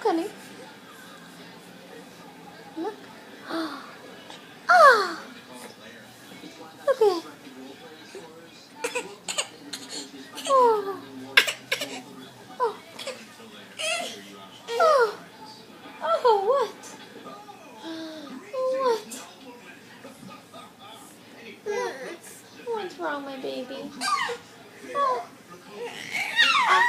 Look, honey. Look. Ah! Okay. Oh. Oh. Oh. Oh, what? What? What's wrong, my baby? Oh. Ah.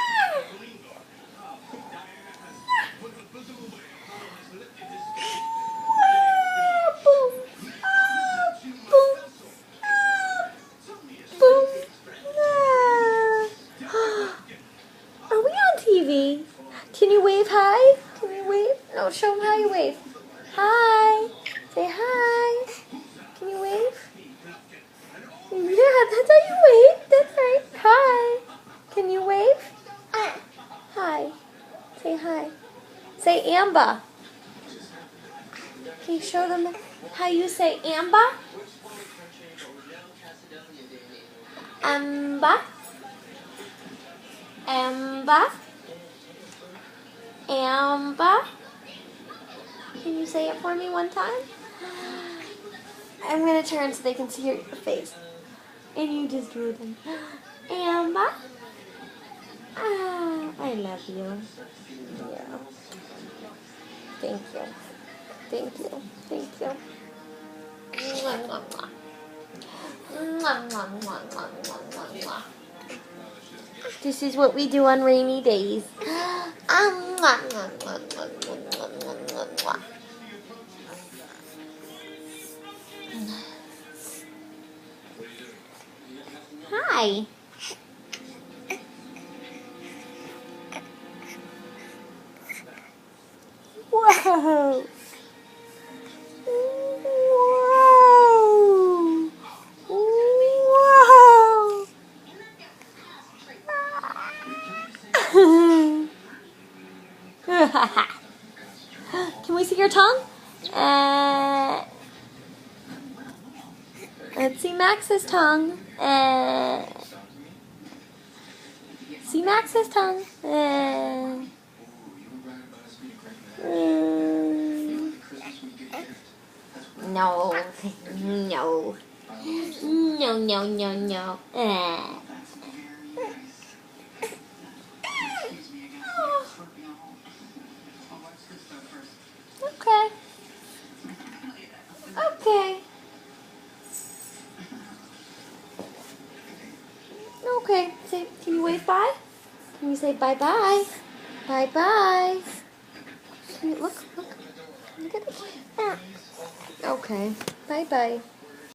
Are we on TV? Can you wave hi? Can you wave? No, show them how you wave. Hi. Say hi. Can you wave? Yeah, that's how you wave. That's right. Hi. Can you wave? Hi. Say hi. Say Amba. Can you show them how you say Amba? Amba. Amba. Amba. Can you say it for me one time? I'm going to turn so they can see your face. And you just do them. Amba. Ah, I love you. Yeah. Thank you. Thank you. Thank you. Mwah, mwah, mwah. Mwah, mwah, mwah, mwah, mwah, mwah, mwah. This is what we do on rainy days. Mwah, mwah, mwah, mwah, mwah, mwah, mwah, mwah. Hi. Whoa. Can we see your tongue? Let's see Max's tongue. See Max's tongue. No. No. No, no, no, no. Okay. Okay. Okay. Say, can you wave bye? Can you say bye-bye? Bye-bye. Look. Look at it. Okay. Bye-bye.